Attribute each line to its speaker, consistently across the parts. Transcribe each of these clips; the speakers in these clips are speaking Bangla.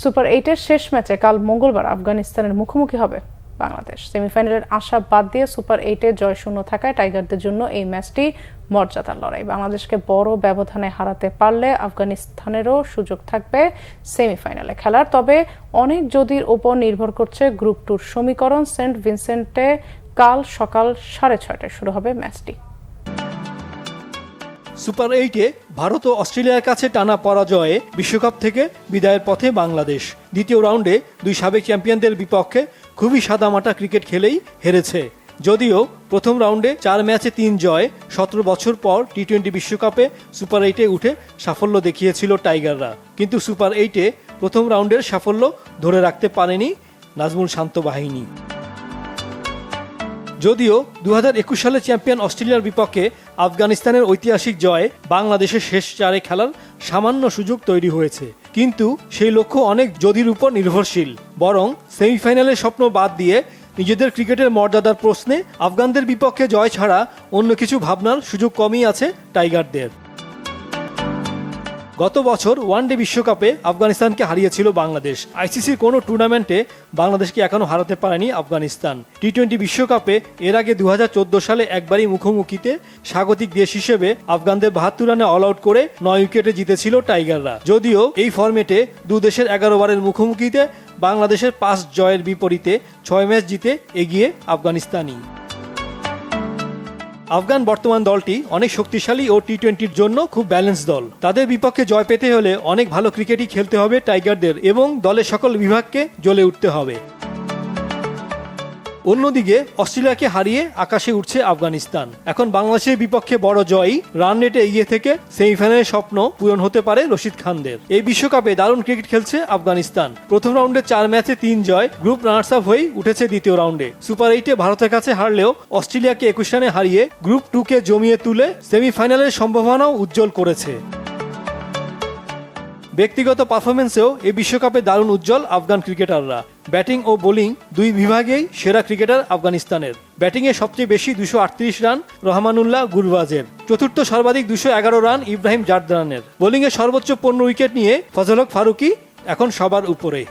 Speaker 1: সুপার 8-এর শেষ ম্যাচে কাল মঙ্গলবার আফগানিস্তানের মুখোমুখি হবে বাংলাদেশ। সেমিফাইনালের আশা বাদ দিয়ে সুপার 8-এ জয় শূন্য থাকায় টাইগারদের জন্য এই ম্যাচটি মর্যাদার লড়াই। বাংলাদেশকে বড় ব্যবধানে হারাতে পারলে আফগানিস্তানেরও সুযোগ থাকবে সেমিফাইনালে খেলার। তবে অনেক যদির ওপর নির্ভর করছে গ্রুপ টুর সমীকরণ। সেন্ট ভিনসেন্টে কাল সকাল 6:30টায় শুরু হবে ম্যাচটি।
Speaker 2: সুপার 8-এ ভারত ও অস্ট্রেলিয়ার কাছে টানা পরাজয়ে বিশ্বকাপ থেকে বিদায়ের পথে বাংলাদেশ। দ্বিতীয় রাউন্ডে দুই সাবেক চ্যাম্পিয়নদের বিপক্ষে খুবই সাদামাটা ক্রিকেট খেলেই হেরেছে। যদিও প্রথম রাউন্ডে 4 ম্যাচে 3 জয়, 17 বছর পর টি-20 বিশ্বকাপে সুপার 8-এ উঠে সাফল্য দেখিয়েছিল টাইগাররা। কিন্তু সুপার 8-এ প্রথম রাউন্ডের সাফল্য ধরে রাখতে পারেনি নাজমুল শান্ত বাহিনী। যদিও 2021 সালে চ্যাম্পিয়ন অস্ট্রেলিয়ার বিপক্ষে আফগানিস্তানের ঐতিহাসিক জয়ে বাংলাদেশের শেষ 4-এ খেলার সামান্য সুযোগ তৈরি হয়েছে, কিন্তু সেই লক্ষ্য অনেক যদির উপর নির্ভরশীল। বরং সেমিফাইনালের স্বপ্ন বাদ দিয়ে নিজেদের ক্রিকেটের মর্যাদার প্রশ্নে আফগানদের বিপক্ষে জয় ছাড়া অন্য কিছু ভাবনার সুযোগ কমই আছে টাইগারদের। গত বছর ওয়ানডে বিশ্বকাপে আফগানিস্তানকে হারিয়েছিল বাংলাদেশ। আইসিসির কোনো টুর্নামেন্টে বাংলাদেশকে এখনো হারাতে পারেনি আফগানিস্তান। টি-20 বিশ্বকাপে এর আগে 2014 সালে একবারই মুখোমুখিতে স্বাগতিক দেশ হিসেবে আফগানদের 72 রানে অল আউট করে 9 উইকেটে জিতেছিল টাইগাররা। যদিও এই ফরম্যাটে দু দেশের 11 বারের মুখোমুখিতে বাংলাদেশের 5 জয়ের বিপরীতে 6 ম্যাচ জিতে এগিয়ে আফগানিস্তানই। আফগান বর্তমান দলটি অনেক শক্তিশালী ও টি-20-র জন্য খুব ব্যালেন্স দল। তাদের বিপক্ষে জয় পেতে হলে অনেক ভালো ক্রিকেটই খেলতে হবে টাইগারদের এবং দলের সকল বিভাগকে জ্বলে উঠতে হবে। অন্যদিকে অস্ট্রেলিয়াকে হারিয়ে আকাশে উঠছে আফগানিস্তান। এখন বাংলাদেশের বিপক্ষে বড় জয়ই রান রেটে এগিয়ে থেকে সেমিফাইনালের স্বপ্ন পূরণ হতে পারে রশিদ খানদের। এই বিশ্বকাপে দারুণ ক্রিকেট খেলছে আফগানিস্তান। প্রথম রাউন্ডে 4 ম্যাচে 3 জয়, গ্রুপ রানার্স আপ হয়ে উঠেছে দ্বিতীয় রাউন্ডে। সুপার 8-এ ভারতের কাছে হারলেও অস্ট্রেলিয়াকে 21 রানে হারিয়ে গ্রুপ 2-কে জমিয়ে তুলে সেমিফাইনালের সম্ভাবনাও উজ্জ্বল করেছে। ব্যক্তিগত পারফরমেন্সেও এই বিশ্বকাপে দারুণ উজ্জ্বল আফগান ক্রিকেটাররা। ব্যাটিং ও বোলিং দুই বিভাগেই সেরা ক্রিকেটার আফগানিস্তানের। ব্যাটিংয়ে সবচেয়ে বেশি 238 রান রহমানুল্লাহ গুরবাজের, চতুর্থ সর্বাধিক 211 রান ইব্রাহিম জারদানের। বোলিংয়ে সর্বোচ্চ 15 উইকেট নিয়ে ফজল হক ফারুকী এখন সবার উপরে।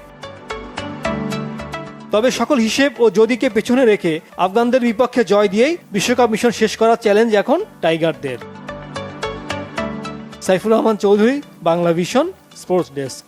Speaker 2: তবে সকল হিসেব ও যদিকে পেছনে রেখে আফগানদের বিপক্ষে জয় দিয়েই বিশ্বকাপ মিশন শেষ করার চ্যালেঞ্জ এখন টাইগারদের। Saifur Rahman Chowdhury, Bangla Vision, sports desk.